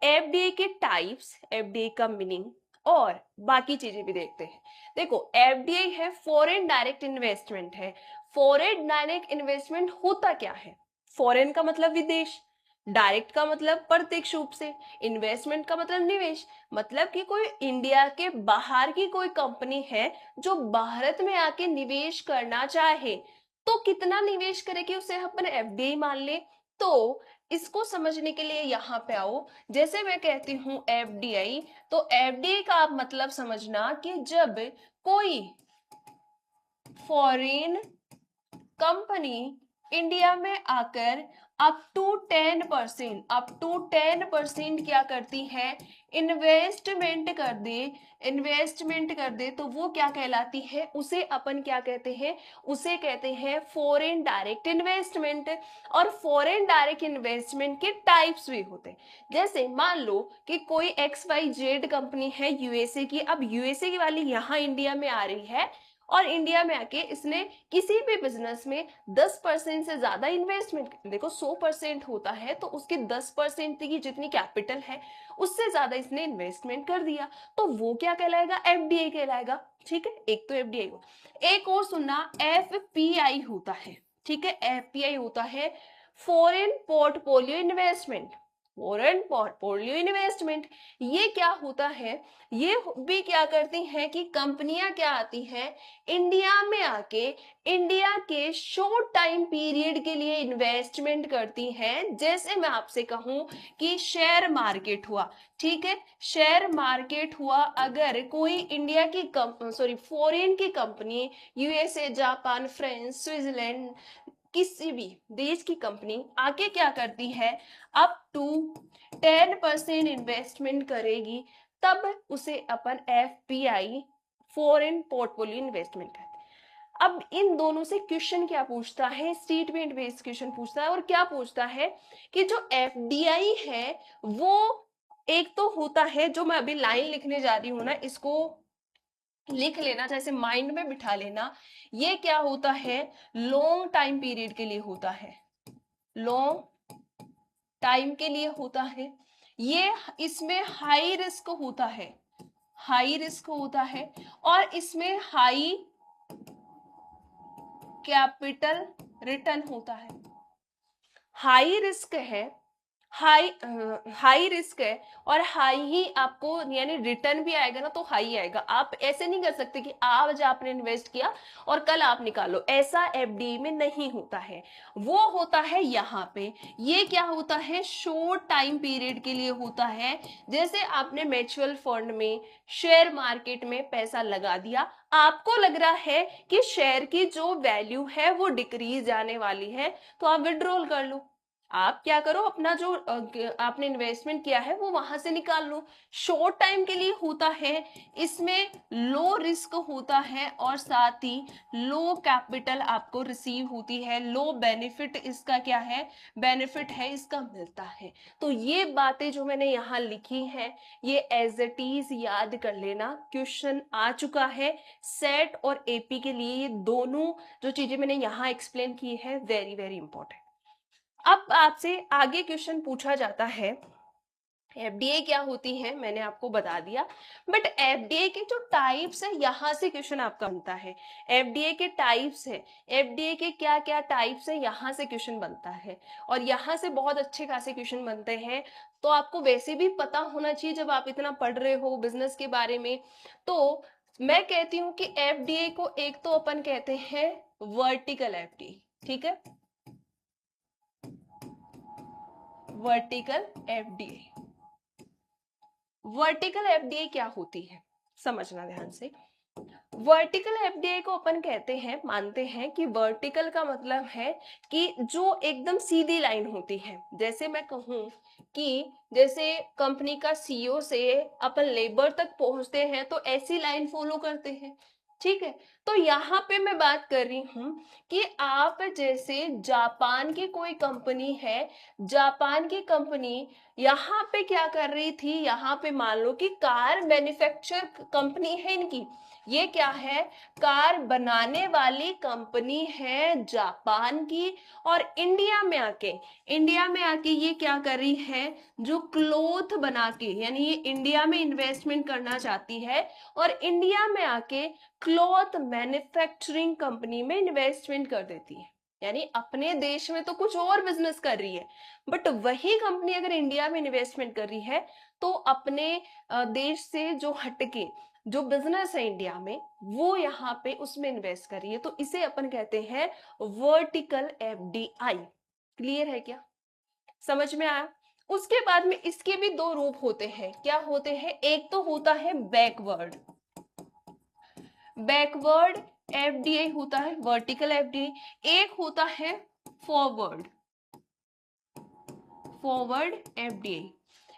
FDI के types, FDI का meaning और बाकी चीजें भी देखते हैं। देखो, एफडीआई है फॉरेन डायरेक्ट इन्वेस्टमेंट है। फॉरेन डायरेक्ट इन्वेस्टमेंट होता क्या है? फॉरेन का मतलब विदेश, डायरेक्ट का मतलब प्रत्यक्ष रूप से, इन्वेस्टमेंट का मतलब निवेश। मतलब कि कोई इंडिया के बाहर की कोई कंपनी है जो भारत में आके निवेश करना चाहे, तो कितना निवेश करेगी उसे अपन एफडीआई मान ले। तो इसको समझने के लिए यहाँ पे आओ, जैसे मैं कहती हूँ एफडीआई, तो एफडीआई का आप मतलब समझना कि जब कोई फॉरेन कंपनी इंडिया में आकर अप टू 10% क्या करती है, इन्वेस्टमेंट कर दे, तो वो क्या कहलाती है, उसे अपन क्या कहते हैं, उसे कहते हैं फॉरेन डायरेक्ट इन्वेस्टमेंट। और फॉरेन डायरेक्ट इन्वेस्टमेंट के टाइप्स भी होते हैं। जैसे मान लो कि कोई XYZ कंपनी है यूएसए की, अब यूएसए की वाली यहाँ इंडिया में आ रही है और इंडिया में आके इसने किसी भी बिजनेस में 10% से ज्यादा इन्वेस्टमेंट, देखो 100% होता है तो उसके 10% की जितनी कैपिटल है उससे ज्यादा इसने इन्वेस्टमेंट कर दिया, तो वो क्या कहलाएगा, एफडीआई कहलाएगा। ठीक है, एक तो एफडीआई हो, एक और सुनना, एफपीआई होता है। ठीक है, एफपीआई होता है foreign portfolio investment. Foreign portfolio investment ये क्या होता है, ये भी क्या करती हैं कि कंपनियां क्या आती हैं इंडिया में आके इंडिया के शॉर्ट टाइम पीरियड के लिए इन्वेस्टमेंट करती हैं। जैसे मैं आपसे कहूं कि शेयर मार्केट हुआ, ठीक है, शेयर मार्केट हुआ, अगर कोई इंडिया की फॉरेन की company, USA, Japan, France, Switzerland, किसी भी देश की कंपनी आके क्या करती है, अप टू 10% इन्वेस्टमेंट करेगी, तब उसे अपन एफपीआई, फॉरेन पोर्टफोलियो इन्वेस्टमेंट कहते हैं। अब इन दोनों से क्वेश्चन क्या पूछता है, स्टेटमेंट बेस्ड क्वेश्चन पूछता है, और क्या पूछता है कि जो एफडीआई है वो एक तो होता है, जो मैं अभी लाइन लिखने जा रही हूं ना, इसको लिख लेना, जैसे माइंड में बिठा लेना, ये क्या होता है, लॉन्ग टाइम पीरियड के लिए होता है, लॉन्ग टाइम के लिए होता है। ये इसमें हाई रिस्क होता है, हाई रिस्क होता है, और इसमें हाई कैपिटल रिटर्न होता है। हाई रिस्क है, हाई रिस्क है, और हाई ही आपको यानी रिटर्न भी आएगा ना, तो हाई आएगा। आप ऐसे नहीं कर सकते कि आज आपने इन्वेस्ट किया और कल आप निकालो, ऐसा एफडी में नहीं होता है। वो होता है यहाँ पे, ये क्या होता है, शॉर्ट टाइम पीरियड के लिए होता है। जैसे आपने म्यूचुअल फंड में, शेयर मार्केट में पैसा लगा दिया, आपको लग रहा है कि शेयर की जो वैल्यू है वो डिक्रीज आने वाली है, तो आप विड्रॉल कर लो। आप क्या करो, अपना जो आपने इन्वेस्टमेंट किया है वो वहां से निकाल लो। शॉर्ट टाइम के लिए होता है, इसमें लो रिस्क होता है, और साथ ही लो कैपिटल आपको रिसीव होती है, लो बेनिफिट इसका क्या है, बेनिफिट है इसका मिलता है। तो ये बातें जो मैंने यहाँ लिखी हैं, ये एज इट इज याद कर लेना, क्वेश्चन आ चुका है सेट और एपी के लिए। ये दोनों जो चीजें मैंने यहाँ एक्सप्लेन की है, वेरी वेरी इंपॉर्टेंट। अब आपसे आगे क्वेश्चन पूछा जाता है, एफडीए क्या होती है मैंने आपको बता दिया, बट एफडीए के जो टाइप्स है यहाँ से क्वेश्चन आपका बनता है। एफडीए के टाइप्स है, एफडीए के क्या क्या टाइप्स है, यहाँ से क्वेश्चन बनता है, और यहाँ से बहुत अच्छे खासे क्वेश्चन बनते हैं। तो आपको वैसे भी पता होना चाहिए जब आप इतना पढ़ रहे हो बिजनेस के बारे में। तो मैं कहती हूँ कि एफडीए को एक तो अपन कहते हैं वर्टिकल एफडी, ठीक है, वर्टिकल एफडीए। वर्टिकल एफडीए क्या होती है, समझना ध्यान से। वर्टिकल एफडीए को अपन कहते हैं, मानते हैं कि वर्टिकल का मतलब है कि जो एकदम सीधी लाइन होती है। जैसे मैं कहूं कि जैसे कंपनी का सीईओ से अपन लेबर तक पहुंचते हैं तो ऐसी लाइन फॉलो करते हैं, ठीक है। तो यहाँ पे मैं बात कर रही हूँ कि आप जैसे जापान की कोई कंपनी है, जापान की कंपनी यहाँ पे क्या कर रही थी, यहाँ पे मान लो कि कार मैन्युफैक्चर कंपनी है इनकी, ये क्या है, कार बनाने वाली कंपनी है जापान की, और इंडिया में आके ये क्या कर रही है, जो क्लोथ बना के, यानी ये इंडिया में इन्वेस्टमेंट करना चाहती है और इंडिया में आके क्लॉथ मैन्युफैक्चरिंग कंपनी में इन्वेस्टमेंट कर देती है। यानी अपने देश में तो कुछ और बिजनेस कर रही है, बट वही कंपनी अगर इंडिया में इन्वेस्टमेंट कर रही है तो अपने देश से जो हटके जो बिजनेस है इंडिया में वो यहाँ पे उसमें इन्वेस्ट कर रही है, तो इसे अपन कहते हैं वर्टिकल एफडीआई। क्लियर है क्या, समझ में आया। उसके बाद में इसके भी दो रूप होते हैं, क्या होते हैं, एक तो होता है बैकवर्ड, बैकवर्ड एफडीआई होता है वर्टिकल एफडीआई, एक होता है फॉरवर्ड, फॉरवर्ड एफडीआई।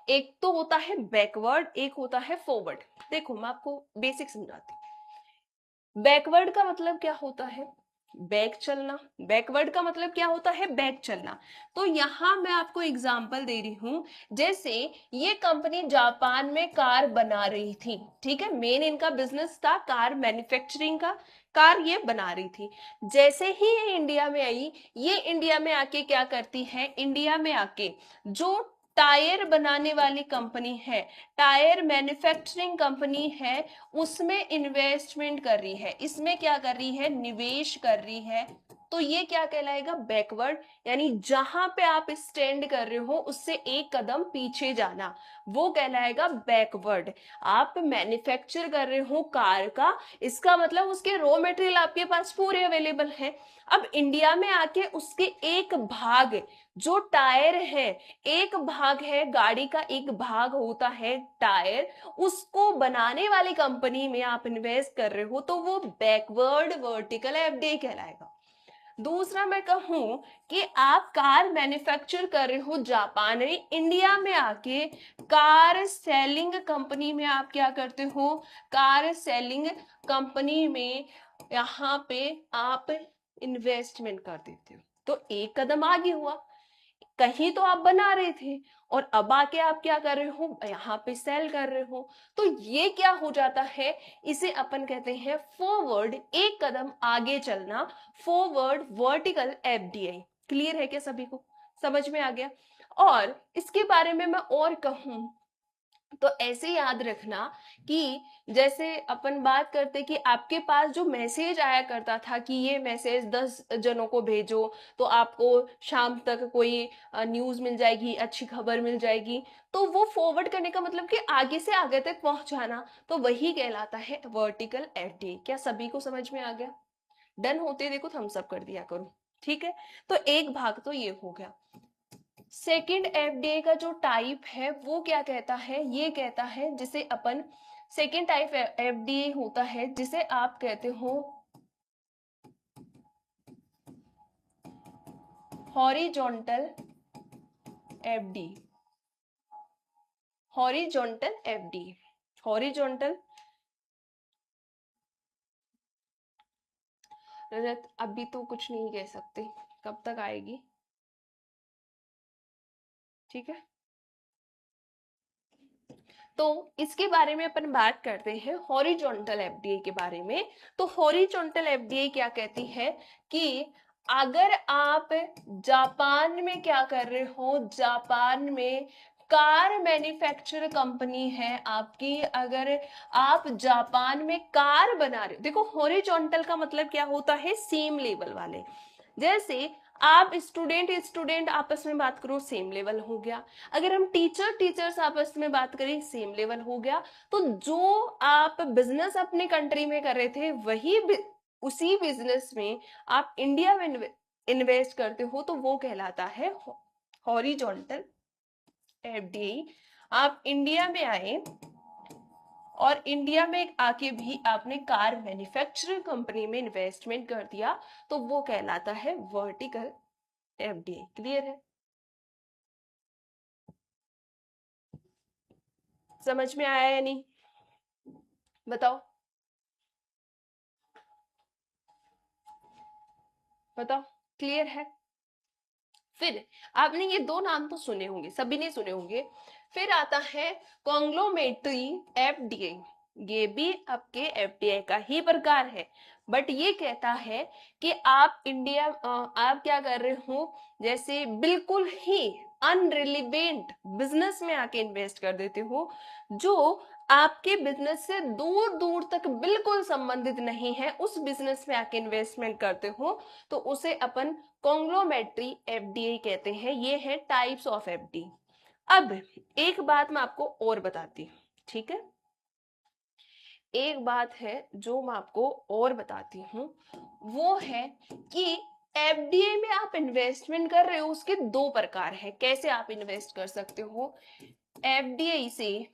एक तो होता है बैकवर्ड, एक होता है फॉरवर्ड। देखो मैं आपको बेसिक समझाती हूँ। बैकवर्ड का मतलब क्या होता है, बैक चलना। बैकवर्ड का मतलब क्या होता है, बैक चलना। तो यहां मैं आपको एग्जांपल दे रही हूं, जैसे ये कंपनी जापान में कार बना रही थी, ठीक है, मेन इनका बिजनेस था कार मैन्युफैक्चरिंग का, कार ये बना रही थी। जैसे ही ये इंडिया में आई, ये इंडिया में आके क्या करती है, इंडिया में आके जो टायर बनाने वाली कंपनी है, टायर मैन्युफैक्चरिंग कंपनी है, उसमें इन्वेस्टमेंट कर रही है, इसमें क्या कर रही है, निवेश कर रही है। तो ये क्या कहलाएगा, बैकवर्ड, यानी जहां पे आप स्टैंड कर रहे हो उससे एक कदम पीछे जाना, वो कहलाएगा बैकवर्ड। आप मैन्युफैक्चर कर रहे हो कार का, इसका मतलब उसके रॉ मटेरियल आपके पास पूरे अवेलेबल हैं। अब इंडिया में आके उसके एक भाग, जो टायर है, एक भाग है गाड़ी का, एक भाग होता है टायर, उसको बनाने वाली कंपनी में आप इन्वेस्ट कर रहे हो, तो वो बैकवर्ड वर्टिकल एफडीआई कहलाएगा। दूसरा मैं कहूं कि आप कार मैन्युफैक्चर कर रहे हो जापान में, इंडिया में आके कार सेलिंग कंपनी में आप क्या करते हो, कार सेलिंग कंपनी में यहाँ पे आप इन्वेस्टमेंट कर देते हो, तो एक कदम आगे हुआ। कहीं तो आप बना रहे थे और अब आके आप क्या कर रहे हो, यहाँ पे सेल कर रहे हो, तो ये क्या हो जाता है, इसे अपन कहते हैं फॉरवर्ड, एक कदम आगे चलना, फॉरवर्ड वर्टिकल एफडीआई। क्लियर है क्या सभी को, समझ में आ गया। और इसके बारे में मैं और कहूं तो ऐसे याद रखना कि जैसे अपन बात करते कि आपके पास जो मैसेज आया करता था कि ये मैसेज 10 जनों को भेजो तो आपको शाम तक कोई न्यूज मिल जाएगी, अच्छी खबर मिल जाएगी, तो वो फॉरवर्ड करने का मतलब कि आगे से आगे तक पहुंचाना, तो वही कहलाता है वर्टिकल एफडीआई। क्या सभी को समझ में आ गया, डन होते देखो थम्स अप कर दिया करो, ठीक है। तो एक भाग तो ये हो गया। सेकेंड एफडीए का जो टाइप है वो क्या कहता है, ये कहता है जिसे अपन, सेकेंड टाइप एफडीए होता है जिसे आप कहते हो horizontal FD, horizontal FD, horizontal. Rajat अभी तो कुछ नहीं कह सकते, कब तक आएगी, ठीक है। तो इसके बारे में अपन बात करते हैं हॉरिजॉन्टल एफडीए के बारे में। तो हॉरिजॉन्टल एफडीए क्या कहती है कि अगर आप जापान में क्या कर रहे हो, जापान में कार मैन्युफैक्चर कंपनी है आपकी, अगर आप जापान में कार बना रहे हो, देखो हॉरिजॉन्टल का मतलब क्या होता है, सेम लेवल वाले। जैसे आप स्टूडेंट स्टूडेंट आपस में बात करो, सेम लेवल हो गया। अगर हम टीचर टीचर्स आपस में बात करें, सेम लेवल हो गया। तो जो आप बिजनेस अपने कंट्री में कर रहे थे वही उसी बिजनेस में आप इंडिया में इन्वेस्ट करते हो, तो वो कहलाता है हॉरिजॉन्टल एफडीआई। आप इंडिया में आए और इंडिया में आके भी आपने कार मैन्युफैक्चरिंग कंपनी में इन्वेस्टमेंट कर दिया, तो वो कहलाता है वर्टिकल एफडीआई। क्लियर है, समझ में आया या नहीं, बताओ बताओ, क्लियर है। फिर आपने ये दो नाम तो सुने होंगे, सभी ने सुने होंगे। फिर आता है कॉन्ग्लोमेरेटरी एफडीआई। ये भी आपके एफडीआई का ही प्रकार है, बट ये कहता है कि आप इंडिया आप क्या कर रहे हो, जैसे बिल्कुल ही अनरिलेवेंट बिजनेस में आके इन्वेस्ट कर देते हो, जो आपके बिजनेस से दूर दूर तक बिल्कुल संबंधित नहीं है, उस बिजनेस में आके इन्वेस्टमेंट करते हो, तो उसे अपन कॉन्ग्लोमेरेटरी एफडीआई कहते हैं। ये है टाइप्स ऑफ एफडी। अब एक बात मैं आपको और बताती हूँ, ठीक है, एक बात है जो मैं आपको और बताती हूँ, वो है कि एफडीआई में आप इन्वेस्टमेंट कर रहे हो, उसके दो प्रकार है, कैसे आप इन्वेस्ट कर सकते हो। एफडीआई से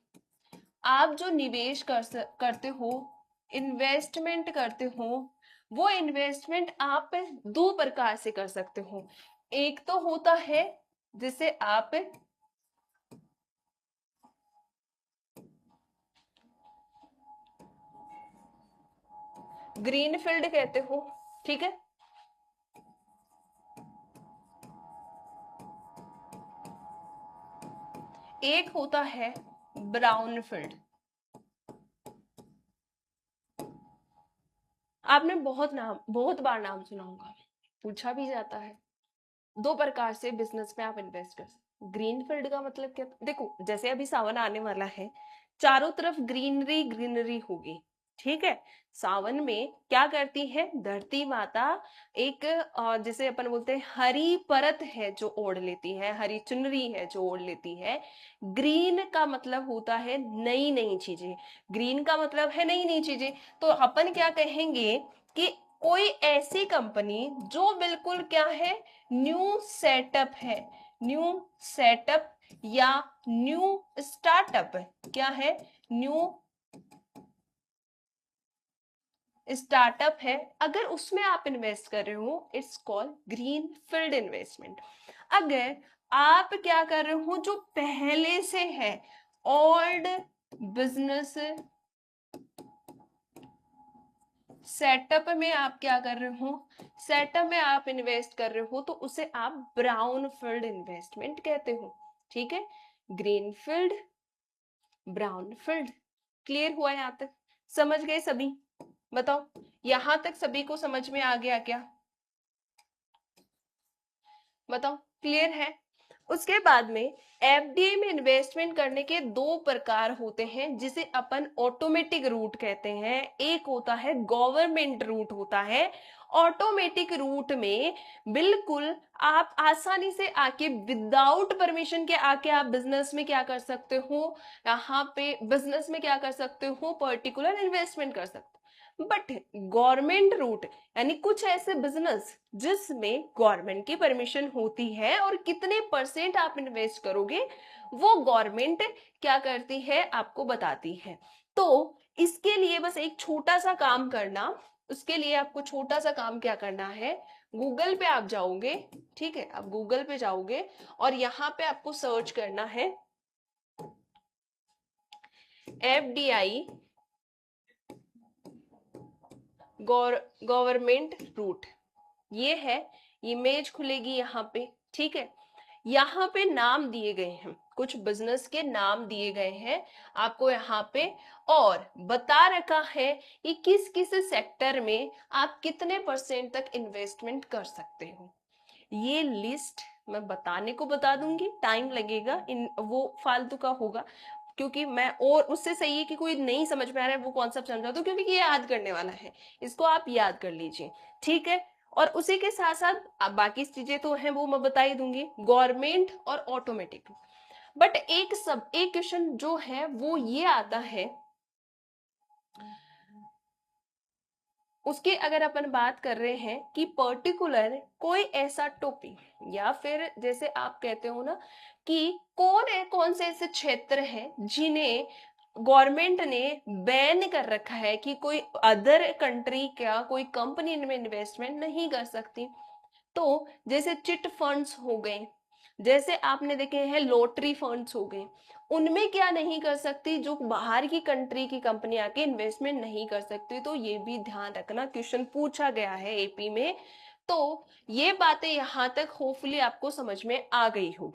आप जो निवेश करते हो, इन्वेस्टमेंट करते हो, वो इन्वेस्टमेंट आप दो प्रकार से कर सकते हो। एक तो होता है जिसे आप ग्रीन फील्ड कहते हो, ठीक है, एक होता है ब्राउन फील्ड। आपने बहुत बार नाम सुना होगा, पूछा भी जाता है। दो प्रकार से बिजनेस में आप इन्वेस्ट कर सकते। ग्रीन फील्ड का मतलब क्या, देखो जैसे अभी सावन आने वाला है, चारों तरफ ग्रीनरी ग्रीनरी होगी, ठीक है। सावन में क्या करती है धरती माता, एक जैसे अपन बोलते हैं हरी परत है जो ओढ़ लेती है, हरी चुनरी है जो ओढ़ लेती है। ग्रीन का मतलब होता है नई नई चीजें, ग्रीन का मतलब है नई नई चीजें। तो अपन क्या कहेंगे कि कोई ऐसी कंपनी जो बिल्कुल क्या है, न्यू सेटअप है, न्यू सेटअप या न्यू स्टार्टअप, क्या है, न्यू स्टार्टअप है, अगर उसमें आप इन्वेस्ट कर रहे हो, it's called green field investment. अगर आप क्या कर रहे हो जो पहले से है, ओल्ड बिजनेस सेटअप में आप क्या कर रहे हो, सेटअप में आप इन्वेस्ट कर रहे हो, तो उसे आप ब्राउन फील्ड इन्वेस्टमेंट कहते हो, ठीक है। Green field, brown field, clear हुआ यहां तक, समझ गए सभी, बताओ यहां तक सभी को समझ में आ गया क्या, बताओ क्लियर है। उसके बाद में एफडीआई में इन्वेस्टमेंट करने के दो प्रकार होते हैं, जिसे अपन ऑटोमेटिक रूट कहते हैं, एक होता है गवर्नमेंट रूट होता है। ऑटोमेटिक रूट में बिल्कुल आप आसानी से आके विदाउट परमिशन के आके आप बिजनेस में क्या कर सकते हो, यहाँ पे बिजनेस में क्या कर सकते हो, पर्टिकुलर इन्वेस्टमेंट कर सकते हो। बट गवर्नमेंट रूट यानी कुछ ऐसे बिजनेस जिसमें गवर्नमेंट की परमिशन होती है और कितने परसेंट आप इन्वेस्ट करोगे वो गवर्नमेंट क्या करती है आपको बताती है। तो इसके लिए बस एक छोटा सा काम करना, उसके लिए आपको छोटा सा काम क्या करना है, गूगल पे आप जाओगे, ठीक है, आप गूगल पे जाओगे और यहाँ पे आपको सर्च करना है एफडीआई गवर्नमेंट रूट, ये है, इमेज खुलेगी यहाँ पे, ठीक है। यहाँ पे नाम दिए गए हैं, कुछ बिजनेस के नाम दिए गए हैं आपको यहाँ पे, और बता रखा है कि किस किस सेक्टर में आप कितने परसेंट तक इन्वेस्टमेंट कर सकते हो। ये लिस्ट मैं बताने को बता दूंगी, टाइम लगेगा, इन वो फालतू का होगा, क्योंकि मैं, और उससे सही है कि कोई नहीं समझ में आ रहा है वो कॉन्सेप्ट समझा दो, क्योंकि ये याद करने वाला है, इसको आप याद कर लीजिए, ठीक है। और उसी के साथ साथ अब बाकी चीजें तो हैं वो मैं बता ही दूंगी, गवर्नमेंट और ऑटोमेटिक। बट एक क्वेश्चन जो है वो ये आता है, उसकी अगर अपन बात कर रहे हैं कि पर्टिकुलर कोई ऐसा टॉपिक, या फिर जैसे आप कहते हो ना कि कौन से ऐसे क्षेत्र हैं जिन्हें गवर्नमेंट ने बैन कर रखा है कि कोई अदर कंट्री का कोई कंपनी इनमें इन्वेस्टमेंट नहीं कर सकती। तो जैसे चिट फंड्स हो गए, जैसे आपने देखे हैं लॉटरी फंड्स हो गए, उनमें क्या नहीं कर सकती, जो बाहर की कंट्री की कंपनी आके इन्वेस्टमेंट नहीं कर सकती। तो ये भी ध्यान रखना, क्वेश्चन पूछा गया है एपी में। तो ये बातें यहाँ तक होपफुली आपको समझ में आ गई होगी।